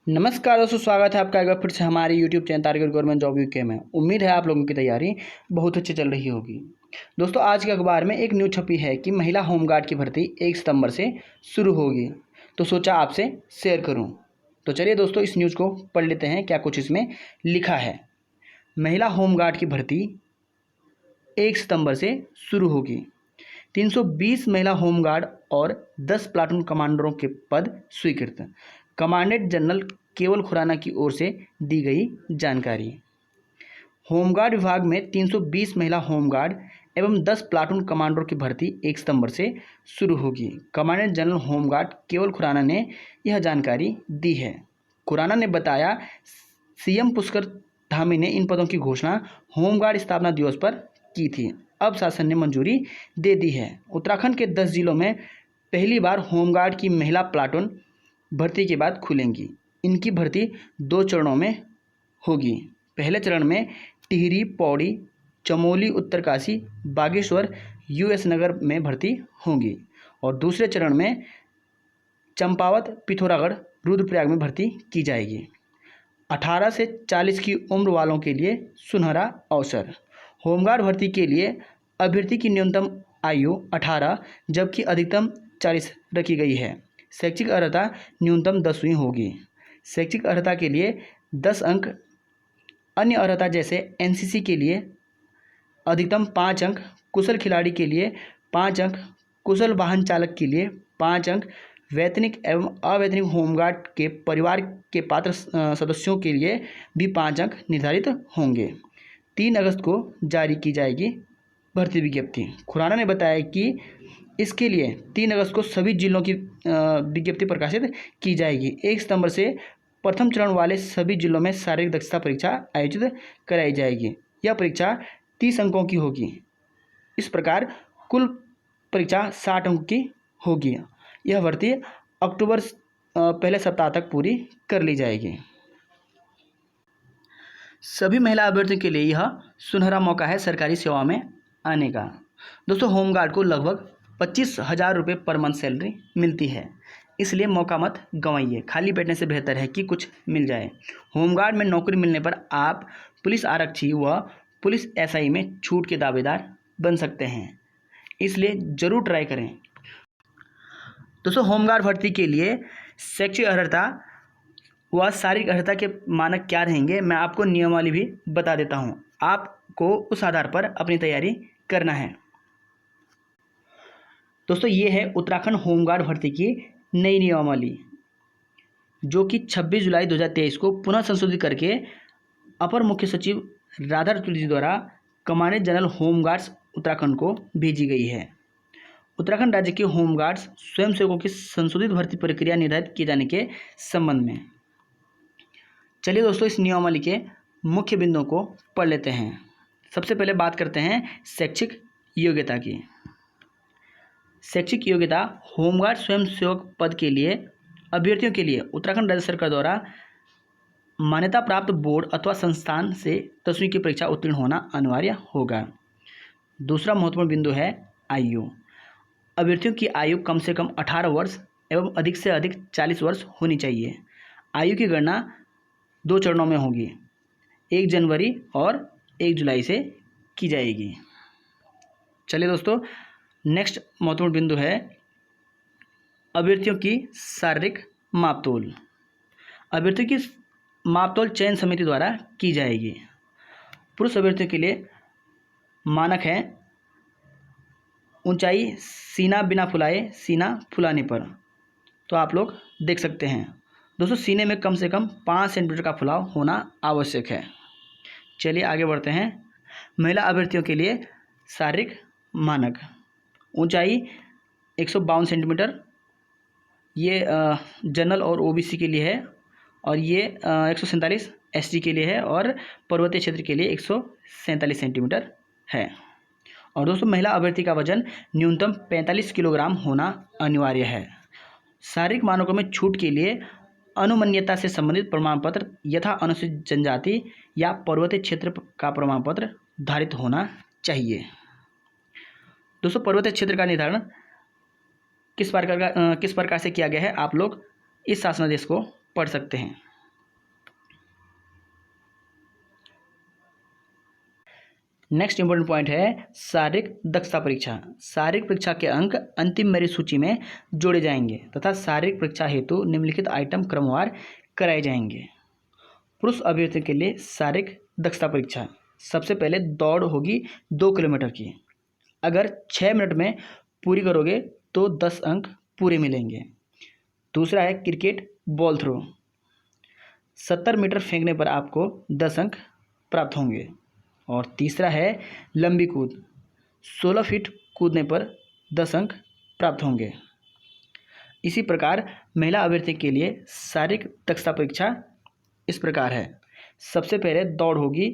नमस्कार दोस्तों, स्वागत है आपका एक बार फिर से हमारे YouTube channel target government job UK में। उम्मीद है आप लोगों की तैयारी बहुत अच्छी चल रही होगी। दोस्तों, आज के अखबार में एक न्यूज़ छपी है कि महिला होमगार्ड की भर्ती 1 सितंबर से शुरू होगी, तो सोचा आपसे शेयर करूं। तो चलिए दोस्तों, इस न्यूज़ को पढ़ लेते हैं क्या कुछ इसमें लिखा है। महिला होमगार्ड की भर्ती 1 सितंबर से शुरू होगी। 320 महिला होमगार्ड और 10 प्लाटून कमांडरों के पद स्वीकृत। कमांडेंट जनरल केवल खुराना की ओर से दी गई जानकारी। होमगार्ड विभाग में 320 महिला होमगार्ड एवं 10 प्लाटून कमांडरों की भर्ती 1 सितंबर से शुरू होगी। कमांडेंट जनरल होमगार्ड केवल खुराना ने यह जानकारी दी है। खुराना ने बताया, सीएम पुष्कर धामी ने इन पदों की घोषणा होमगार्ड स्थापना दिवस पर की थी। अब शासन ने मंजूरी दे दी है। उत्तराखंड के 10 जिलों में पहली बार होमगार्ड की महिला प्लाटून भर्ती के बाद खुलेंगी। इनकी भर्ती 2 चरणों में होगी। पहले चरण में टिहरी, पौड़ी, चमोली, उत्तरकाशी, बागेश्वर, यूएस नगर में भर्ती होंगी और दूसरे चरण में चंपावत, पिथौरागढ़, रुद्रप्रयाग में भर्ती की जाएगी। 18 से 40 की उम्र वालों के लिए सुनहरा अवसर। होमगार्ड भर्ती के लिए अभ्यर्थी की न्यूनतम आयु 18 जबकि अधिकतम 40 रखी गई है। शैक्षिक अर्हता न्यूनतम 10वीं होगी। शैक्षिक अर्हता के लिए 10 अंक, अन्य अर्हता जैसे एनसीसी के लिए अधिकतम 5 अंक, कुशल खिलाड़ी के लिए 5 अंक, कुशल वाहन चालक के लिए 5 अंक, वैतनिक एवं अवैतनिक होमगार्ड के परिवार के पात्र सदस्यों के लिए भी 5 अंक निर्धारित होंगे। 3 अगस्त को जारी की जाएगी भर्ती विज्ञप्ति। खुराना ने बताया कि इसके लिए 3 अगस्त को सभी जिलों की विज्ञप्ति प्रकाशित की जाएगी। 1 सितंबर से प्रथम चरण वाले सभी जिलों में शारीरिक दक्षता परीक्षा आयोजित कराई जाएगी। यह परीक्षा 30 अंकों की होगी। इस प्रकार कुल परीक्षा 60 अंक की होगी। यह भर्ती अक्टूबर पहले सप्ताह तक पूरी कर ली जाएगी। सभी महिला अभ्यर्थियों के लिए यह सुनहरा मौका है सरकारी सेवा में आने का। दोस्तों, होमगार्ड को लगभग 25,000 रुपये पर मंथ सैलरी मिलती है, इसलिए मौका मत गंवाइए। खाली बैठने से बेहतर है कि कुछ मिल जाए। होमगार्ड में नौकरी मिलने पर आप पुलिस आरक्षी व पुलिस एसआई में छूट के दावेदार बन सकते हैं, इसलिए ज़रूर ट्राई करें। दोस्तों, होमगार्ड भर्ती के लिए शैक्षिक अर्हता व शारीरिक अर्हता के मानक क्या रहेंगे, मैं आपको नियमावली भी बता देता हूँ। आपको उस आधार पर अपनी तैयारी करना है। दोस्तों, ये है उत्तराखंड होमगार्ड भर्ती की नई नियमावली, जो कि 26 जुलाई 2023 को पुनः संशोधित करके अपर मुख्य सचिव राधा तुलसी द्वारा कमांडेंट जनरल होमगार्ड्स उत्तराखंड को भेजी गई है। उत्तराखंड राज्य के होमगार्ड्स स्वयंसेवकों की संशोधित भर्ती प्रक्रिया निर्धारित किए जाने के संबंध में। चलिए दोस्तों, इस नियमावली के मुख्य बिंदुओं को पढ़ लेते हैं। सबसे पहले बात करते हैं शैक्षिक योग्यता की। शैक्षिक योग्यता होमगार्ड स्वयंसेवक पद के लिए अभ्यर्थियों के लिए उत्तराखंड राज्य सरकार द्वारा मान्यता प्राप्त बोर्ड अथवा संस्थान से 10वीं की परीक्षा उत्तीर्ण होना अनिवार्य होगा। दूसरा महत्वपूर्ण बिंदु है आयु। अभ्यर्थियों की आयु कम से कम 18 वर्ष एवं अधिक से अधिक 40 वर्ष होनी चाहिए। आयु की गणना 2 चरणों में होगी, 1 जनवरी और 1 जुलाई से की जाएगी। चलिए दोस्तों, नेक्स्ट महत्वपूर्ण बिंदु है अभ्यर्थियों की शारीरिक मापतोल। अभ्यर्थियों की मापतोल चयन समिति द्वारा की जाएगी। पुरुष अभ्यर्थियों के लिए मानक है ऊंचाई सीना बिना फुलाए, सीना फुलाने पर, तो आप लोग देख सकते हैं। दोस्तों, सीने में कम से कम 5 सेंटीमीटर का फुलाव होना आवश्यक है। चलिए आगे बढ़ते हैं। महिला अभ्यर्थियों के लिए शारीरिक मानक ऊंचाई 152 सेंटीमीटर, ये जनरल और ओबीसी के लिए है, और ये 147 एसटी के लिए है, और पर्वतीय क्षेत्र के लिए 147 सेंटीमीटर है। और दोस्तों, महिला अभ्यर्थी का वजन न्यूनतम 45 किलोग्राम होना अनिवार्य है। शारीरिक मानकों में छूट के लिए अनुमन्यता से संबंधित प्रमाण पत्र यथा अनुसूचित जनजाति या पर्वतीय क्षेत्र का प्रमाण पत्र धारित होना चाहिए। दोस्तों, पर्वतीय क्षेत्र का निर्धारण किस प्रकार से किया गया है, आप लोग इस शासनादेश को पढ़ सकते हैं। नेक्स्ट इंपॉर्टेंट पॉइंट है शारीरिक दक्षता परीक्षा। शारीरिक परीक्षा के अंक अंतिम मेरिट सूची में जोड़े जाएंगे तथा शारीरिक परीक्षा हेतु निम्नलिखित आइटम क्रमवार कराए जाएंगे। पुरुष अभ्यर्थियों के लिए शारीरिक दक्षता परीक्षा, सबसे पहले दौड़ होगी 2 किलोमीटर की। अगर 6 मिनट में पूरी करोगे तो 10 अंक पूरे मिलेंगे। दूसरा है क्रिकेट बॉल थ्रो, 70 मीटर फेंकने पर आपको 10 अंक प्राप्त होंगे। और तीसरा है लंबी कूद, 16 फीट कूदने पर 10 अंक प्राप्त होंगे। इसी प्रकार महिला अभ्यर्थी के लिए शारीरिक दक्षता परीक्षा इस प्रकार है। सबसे पहले दौड़ होगी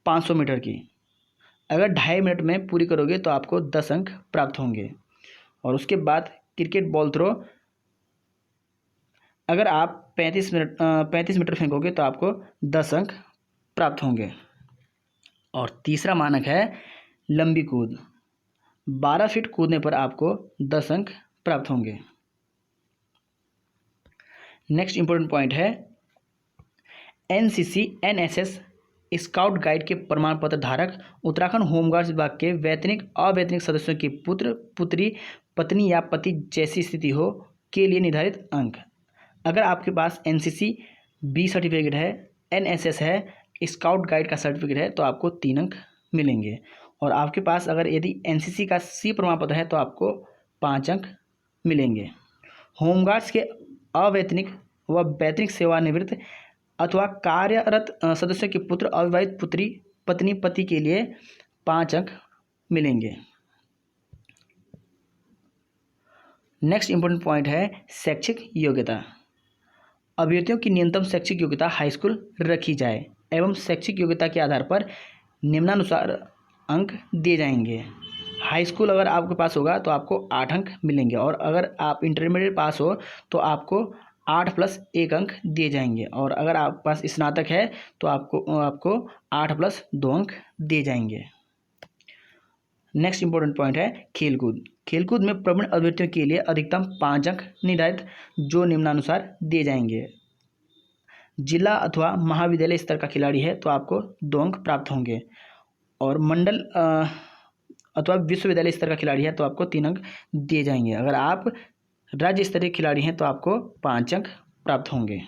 500 मीटर की। अगर 2.5 मिनट में पूरी करोगे तो आपको 10 अंक प्राप्त होंगे। और उसके बाद क्रिकेट बॉल थ्रो, अगर आप 35 मीटर फेंकोगे तो आपको 10 अंक प्राप्त होंगे। और तीसरा मानक है लंबी कूद, 12 फीट कूदने पर आपको 10 अंक प्राप्त होंगे। नेक्स्ट इंपॉर्टेंट पॉइंट है एनसीसी एनएसएस स्काउट गाइड के प्रमाण पत्र धारक उत्तराखंड होमगार्ड्स विभाग के वैतनिक अवैतनिक सदस्यों के पुत्र पुत्री पत्नी या पति जैसी स्थिति हो के लिए निर्धारित अंक। अगर आपके पास एनसीसी बी सर्टिफिकेट है, एनएसएस है, स्काउट गाइड का सर्टिफिकेट है तो आपको 3 अंक मिलेंगे। और आपके पास अगर यदि एनसीसी का सी प्रमाण पत्र है तो आपको 5 अंक मिलेंगे। होमगार्ड्स के अवैतनिक व वैतनिक सेवानिवृत्त अथवा कार्यरत सदस्यों के पुत्र अविवाहित पुत्री पत्नी पति के लिए 5 अंक मिलेंगे। नेक्स्ट इंपॉर्टेंट पॉइंट है शैक्षिक योग्यता। अभ्यर्थियों की न्यूनतम शैक्षिक योग्यता हाई स्कूल रखी जाए एवं शैक्षिक योग्यता के आधार पर निम्नानुसार अंक दिए जाएंगे। हाई स्कूल अगर आपके पास होगा तो आपको 8 अंक मिलेंगे और अगर आप इंटरमीडिएट पास हो तो आपको 8 + 1 अंक दिए जाएंगे। और अगर आपके पास स्नातक है तो आपको 8 + 2 अंक दिए जाएंगे। नेक्स्ट इंपॉर्टेंट पॉइंट है खेलकूद। खेलकूद में प्रवीण अभ्यर्थियों के लिए अधिकतम 5 अंक निर्धारित जो निम्नानुसार दिए जाएंगे। जिला अथवा महाविद्यालय स्तर का खिलाड़ी है तो आपको 2 अंक प्राप्त होंगे। और मंडल अथवा विश्वविद्यालय स्तर का खिलाड़ी है तो आपको 3 अंक दिए जाएंगे। अगर आप राज्य स्तरीय खिलाड़ी हैं तो आपको 5 अंक प्राप्त होंगे।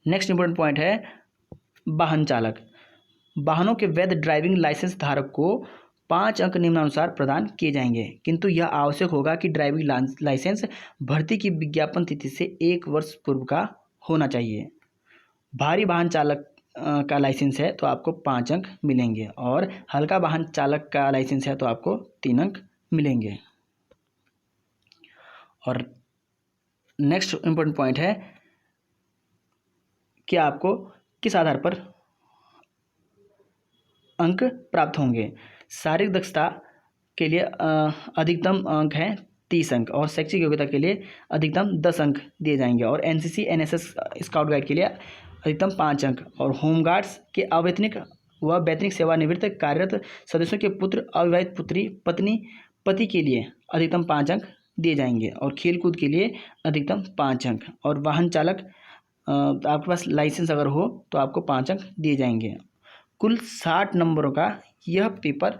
नेक्स्ट इंपॉर्टेंट पॉइंट है वाहन चालक। वाहनों के वैध ड्राइविंग लाइसेंस धारक को 5 अंक निम्नानुसार प्रदान किए जाएंगे, किंतु यह आवश्यक होगा कि ड्राइविंग लाइसेंस भर्ती की विज्ञापन तिथि से 1 वर्ष पूर्व का होना चाहिए। भारी वाहन चालक का लाइसेंस है तो आपको 5 अंक मिलेंगे और हल्का वाहन चालक का लाइसेंस है तो आपको 3 अंक मिलेंगे। और नेक्स्ट इंपॉर्टेंट पॉइंट है कि आपको किस आधार पर अंक प्राप्त होंगे। शारीरिक दक्षता के लिए अधिकतम अंक हैं 30 अंक और शैक्षिक योग्यता के लिए अधिकतम 10 अंक दिए जाएंगे। और एनसीसी एनएसएस स्काउट गाइड के लिए अधिकतम 5 अंक। और होमगार्ड्स के अवैतनिक व वैतनिक सेवानिवृत्त कार्यरत सदस्यों के पुत्र अविवाहित पुत्री पत्नी पति के लिए अधिकतम 5 अंक दिए जाएंगे। और खेलकूद के लिए अधिकतम 5 अंक। और वाहन चालक आपके पास लाइसेंस अगर हो तो आपको 5 अंक दिए जाएंगे। कुल 60 नंबरों का यह पेपर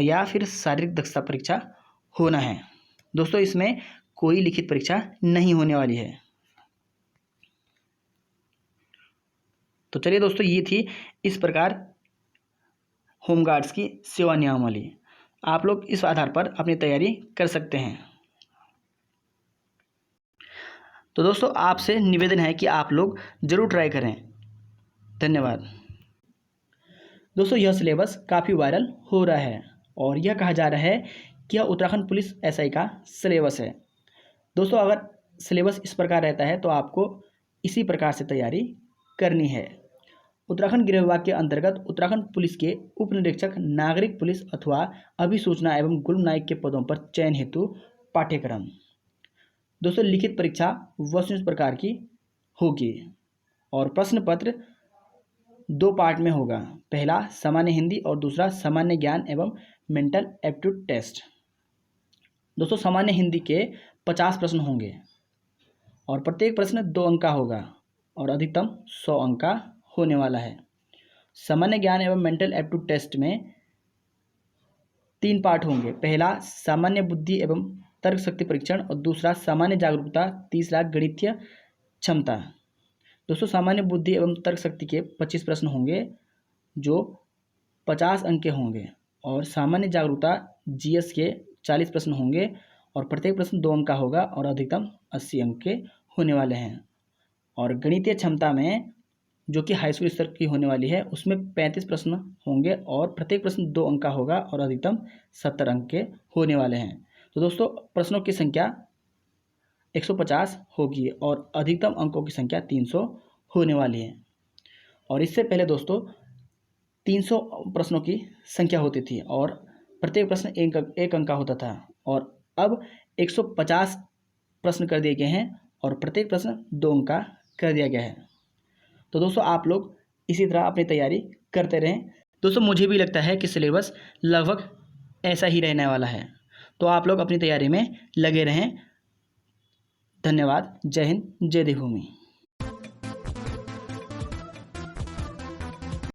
या फिर शारीरिक दक्षता परीक्षा होना है। दोस्तों इसमें कोई लिखित परीक्षा नहीं होने वाली है। तो चलिए दोस्तों ये थी इस प्रकार होमगार्ड्स की सेवा नियमावली। आप लोग इस आधार पर अपनी तैयारी कर सकते हैं। तो दोस्तों आपसे निवेदन है कि आप लोग ज़रूर ट्राई करें। धन्यवाद। दोस्तों यह सिलेबस काफ़ी वायरल हो रहा है और यह कहा जा रहा है कि यह उत्तराखंड पुलिस एसआई का सिलेबस है। दोस्तों अगर सिलेबस इस प्रकार रहता है तो आपको इसी प्रकार से तैयारी करनी है। उत्तराखंड गृह विभाग के अंतर्गत उत्तराखंड पुलिस के उप निरीक्षक नागरिक पुलिस अथवा अभिसूचना एवं गुल्म नायक के पदों पर चयन हेतु पाठ्यक्रम। दोस्तों लिखित परीक्षा वस्तुनिष्ठ प्रकार की होगी और प्रश्न पत्र 2 पार्ट में होगा। पहला सामान्य हिंदी और दूसरा सामान्य ज्ञान एवं मेंटल एप्टीट्यूड टेस्ट। दोस्तों सामान्य हिंदी के 50 प्रश्न होंगे और प्रत्येक प्रश्न 2 अंक का होगा। और अधिकतम 100 अंक का होने वाला है। सामान्य ज्ञान एवं मेंटल एप्टीट्यूड टेस्ट में 3 पार्ट होंगे। पहला सामान्य बुद्धि एवं तर्क शक्ति परीक्षण और दूसरा सामान्य जागरूकता, तीसरा गणितीय क्षमता। दोस्तों सामान्य बुद्धि एवं तर्क शक्ति के 25 प्रश्न होंगे जो 50 अंक के होंगे और सामान्य जागरूकता जीएस के 40 प्रश्न होंगे और प्रत्येक प्रश्न 2 अंक का होगा और अधिकतम 80 अंक के होने वाले हैं। और गणितीय क्षमता में जो कि हाई स्कूल स्तर की होने वाली है उसमें 35 प्रश्न होंगे और प्रत्येक प्रश्न 2 अंक का होगा और अधिकतम 70 अंक के होने वाले हैं। तो दोस्तों प्रश्नों की संख्या 150 होगी और अधिकतम अंकों की संख्या 300 होने वाली है। और इससे पहले दोस्तों 300 प्रश्नों की संख्या होती थी और प्रत्येक प्रश्न एक अंक का होता था और अब 150 प्रश्न कर दिए गए हैं और प्रत्येक प्रश्न 2 अंक का कर दिया गया है। तो दोस्तों आप लोग इसी तरह अपनी तैयारी करते रहें। दोस्तों मुझे भी लगता है कि सिलेबस लगभग ऐसा ही रहने वाला है, तो आप लोग अपनी तैयारी में लगे रहें। धन्यवाद। जय हिंद, जय देवभूमि।